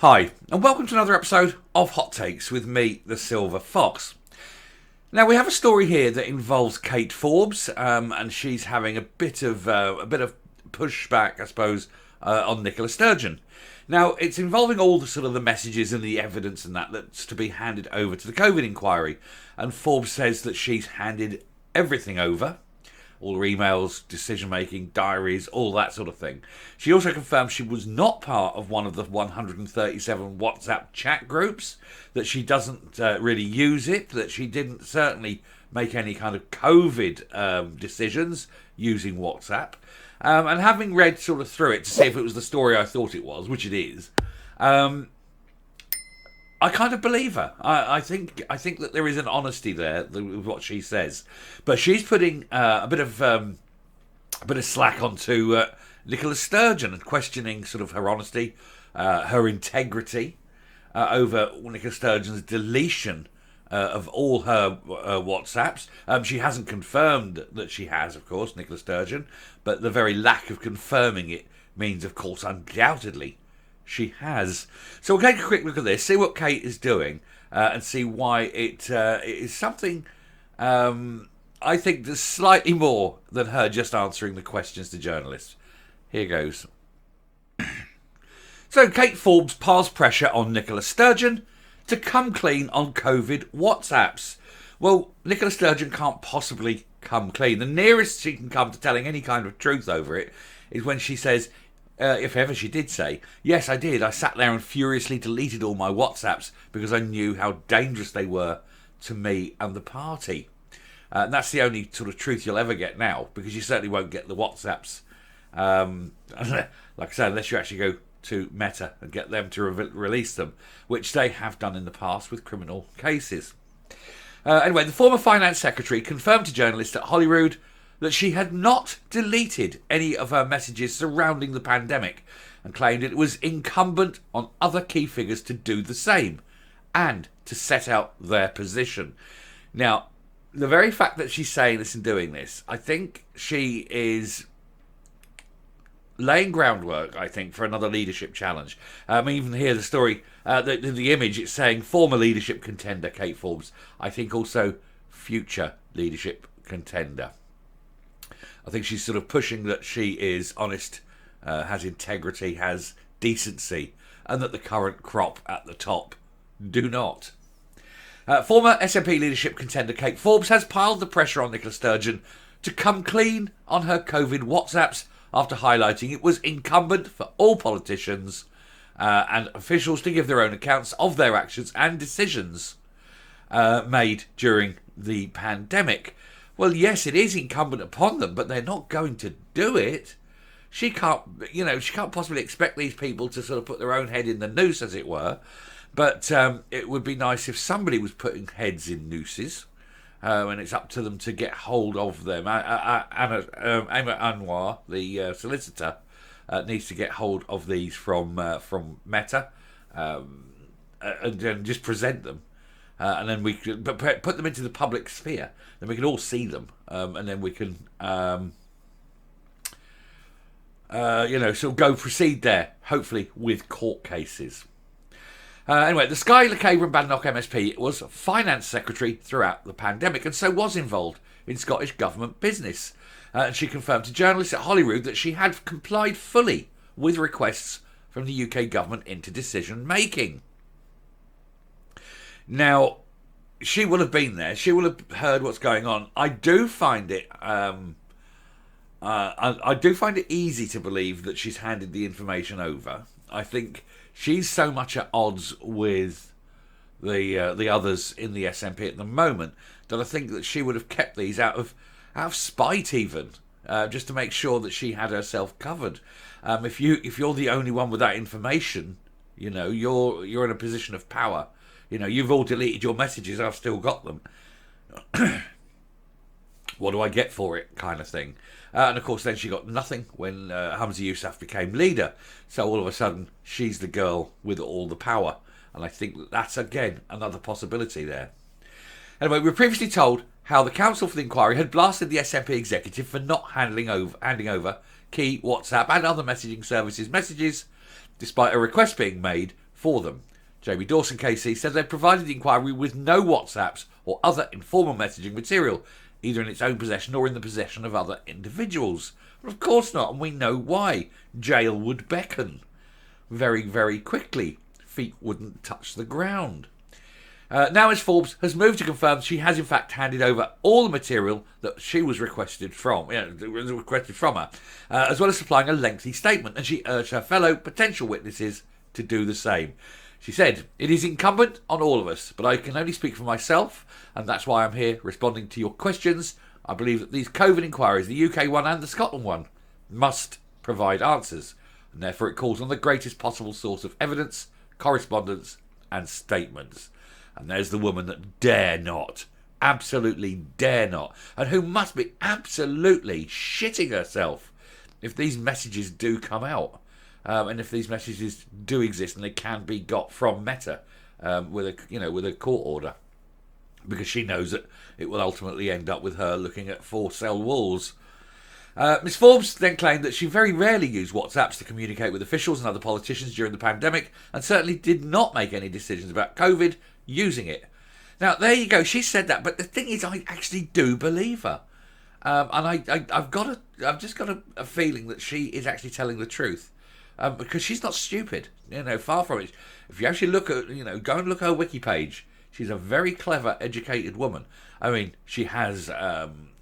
Hi, and welcome to another episode of Hot Takes with me, the Silver Fox. Now we have a story here that involves Kate Forbes, and she's having a bit of pushback, I suppose, on Nicola Sturgeon. Now it's involving all the sort of the messages and the evidence and that's to be handed over to the COVID inquiry, and Forbes says that she's handed everything over. All her emails, decision-making, diaries, all that sort of thing. She also confirmed she was not part of one of the 137 WhatsApp chat groups, that she doesn't really use it, that she didn't certainly make any kind of COVID decisions using WhatsApp. And having read sort of through it to see if it was the story I thought it was, which it is, I kind of believe her. I think that there is an honesty there with what she says, but she's putting a bit of slack onto Nicola Sturgeon and questioning sort of her honesty, her integrity over Nicola Sturgeon's deletion of all her WhatsApps. She hasn't confirmed that she has, of course, Nicola Sturgeon, but the very lack of confirming it means, of course, undoubtedly, she has. So we'll take a quick look at this, see what Kate is doing, and see why it is something I think there's slightly more than her just answering the questions to journalists. Here goes. So Kate Forbes piles pressure on Nicola Sturgeon to come clean on COVID WhatsApps. Well, Nicola Sturgeon can't possibly come clean. The nearest she can come to telling any kind of truth over it is when she says, if ever she did say, yes, I did. I sat there and furiously deleted all my WhatsApps because I knew how dangerous they were to me and the party. And that's the only sort of truth you'll ever get now, because you certainly won't get the WhatsApps, like I said, unless you actually go to Meta and get them to release them, which they have done in the past with criminal cases. Anyway, the former finance secretary confirmed to journalists at Holyrood that she had not deleted any of her messages surrounding the pandemic, and claimed it was incumbent on other key figures to do the same and to set out their position. Now, the very fact that she's saying this and doing this, I think she is laying groundwork, I think, for another leadership challenge. Even here, the story, the image, it's saying former leadership contender Kate Forbes. I think also future leadership contender. I think she's sort of pushing that she is honest, has integrity, has decency, and that the current crop at the top do not. Former SNP leadership contender Kate Forbes has piled the pressure on Nicola Sturgeon to come clean on her COVID WhatsApps after highlighting it was incumbent for all politicians and officials to give their own accounts of their actions and decisions made during the pandemic. Well, yes, it is incumbent upon them, but they're not going to do it. She can't possibly expect these people to sort of put their own head in the noose, as it were. But it would be nice if somebody was putting heads in nooses, and it's up to them to get hold of them. Emma Anwar, the solicitor, needs to get hold of these from Meta and just present them. And then we can put them into the public sphere. Then we can all see them, and then we can, sort of proceed there, hopefully with court cases. Anyway, the Skye Lecaver and Badenoch MSP was finance secretary throughout the pandemic, and so was involved in Scottish government business. And she confirmed to journalists at Holyrood that she had complied fully with requests from the UK government into decision making. Now, she will have been there. She will have heard what's going on. I do find it easy to believe that she's handed the information over. I think she's so much at odds with the others in the SNP at the moment that I think that she would have kept these out of spite, even just to make sure that she had herself covered. If you're the only one with that information, you're in a position of power. You've all deleted your messages, I've still got them. What do I get for it, kind of thing. And of course then she got nothing when Humza Yousaf became leader. So all of a sudden she's the girl with all the power. And I think that's, again, another possibility there. Anyway, we were previously told how the Council for the Inquiry had blasted the SNP executive for not handing over key WhatsApp and other messaging services messages, despite a request being made for them. Jamie Dawson KC said they provided the inquiry with no WhatsApps or other informal messaging material, either in its own possession or in the possession of other individuals. But of course not, and we know why. Jail would beckon. Very, very quickly. Feet wouldn't touch the ground. Now, as Forbes has moved to confirm, she has in fact handed over all the material that she was requested from her, as well as supplying a lengthy statement, and she urged her fellow potential witnesses to do the same. She said, "It is incumbent on all of us, but I can only speak for myself, and that's why I'm here responding to your questions. I believe that these COVID inquiries, the UK one and the Scotland one, must provide answers, and therefore it calls on the greatest possible source of evidence, correspondence, and statements." And there's the woman that dare not, absolutely dare not, and who must be absolutely shitting herself if these messages do come out, and if these messages do exist and they can be got from Meta with a court order, because she knows that it will ultimately end up with her looking at for-sale walls. Ms Forbes then claimed that she very rarely used WhatsApps to communicate with officials and other politicians during the pandemic, and certainly did not make any decisions about COVID using it. Now, there you go. She said that, but the thing is, I actually do believe her, and I've just got a feeling that she is actually telling the truth, because she's not stupid. Far from it. If you actually look at, go and look at her wiki page. She's a very clever, educated woman. I mean, she has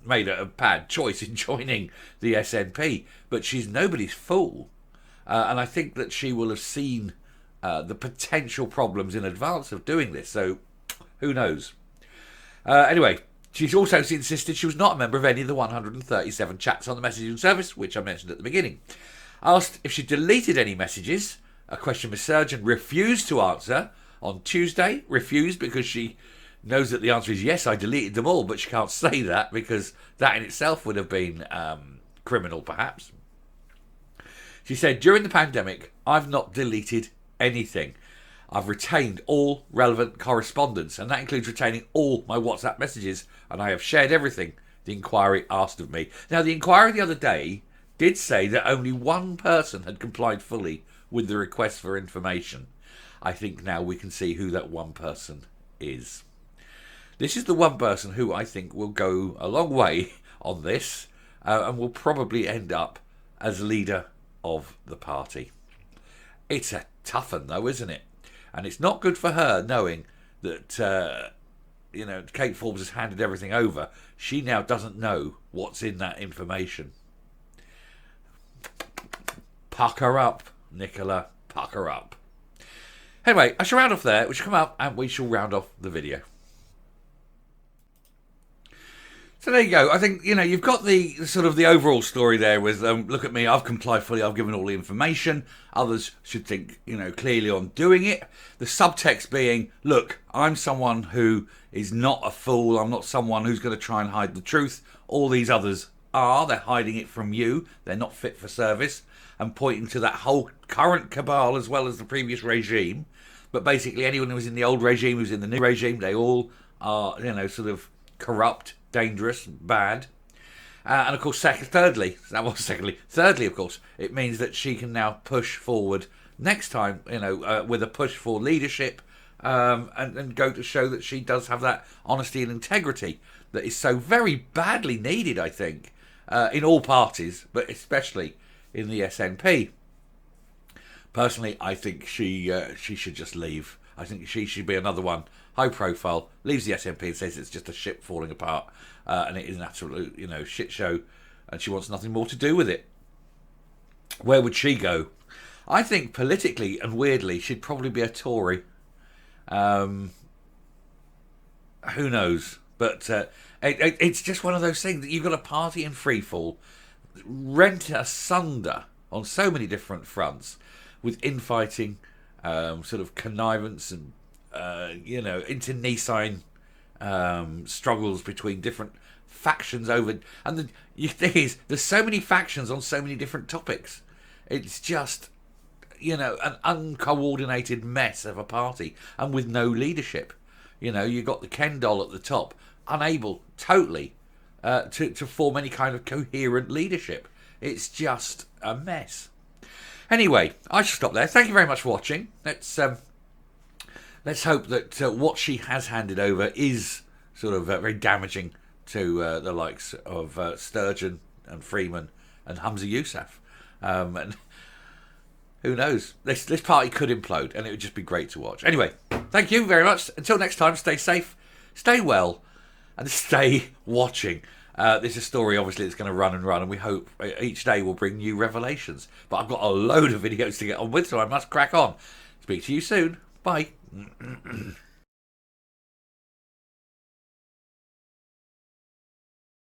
made a bad choice in joining the SNP, but she's nobody's fool, and I think that she will have seen the potential problems in advance of doing this, so who knows. Anyway, she's also insisted she was not a member of any of the 137 chats on the messaging service, which I mentioned at the beginning. Asked if she deleted any messages, a question Ms Sturgeon refused to answer on Tuesday. Refused because she knows that the answer is yes, I deleted them all, but she can't say that because that in itself would have been criminal, perhaps. She said, "During the pandemic, I've not deleted anything. I've retained all relevant correspondence, and that includes retaining all my WhatsApp messages, and I have shared everything the inquiry asked of me." Now, the inquiry the other day did say that only one person had complied fully with the request for information. I think now we can see who that one person is. This is the one person who I think will go a long way on this, and will probably end up as leader of the party. It's a tough one, though, isn't it? And it's not good for her knowing that, Kate Forbes has handed everything over. She now doesn't know what's in that information. Pucker up, Nicola, pucker up. Anyway, I shall round off there. We shall come up and we shall round off the video. So there you go. I think, you've got the sort of the overall story there with, look at me, I've complied fully, I've given all the information. Others should think, clearly on doing it. The subtext being, look, I'm someone who is not a fool. I'm not someone who's going to try and hide the truth. All these others are. They're hiding it from you. They're not fit for service. And pointing to that whole current cabal as well as the previous regime. But basically anyone who was in the old regime, who's in the new regime, they all are, sort of corrupt, dangerous, bad. And of course, thirdly, of course, it means that she can now push forward next time, with a push for leadership, and go to show that she does have that honesty and integrity that is so very badly needed, I think, in all parties, but especially in the SNP. Personally, I think she should just leave. I think she should be another one, high profile, leaves the SNP and says it's just a ship falling apart, and it is an absolute, shit show, and she wants nothing more to do with it. Where would she go? I think politically and weirdly, she'd probably be a Tory. Who knows? But it's just one of those things that you've got a party in freefall, rent asunder on so many different fronts, with infighting, sort of connivance and, internecine struggles between different factions over. And the thing is, there's so many factions on so many different topics. It's just, an uncoordinated mess of a party, and with no leadership. You've got the Ken doll at the top, unable totally to form any kind of coherent leadership. It's just a mess. Anyway, I shall stop there. Thank you very much for watching. Let's let's hope that what she has handed over is sort of very damaging to the likes of Sturgeon and Freeman and Hamza Yousaf. And who knows? This party could implode, and it would just be great to watch. Anyway, thank you very much. Until next time, stay safe, stay well, and stay watching. This is a story, obviously, that's going to run, and we hope each day will bring new revelations. But I've got a load of videos to get on with, so I must crack on. Speak to you soon. Bye.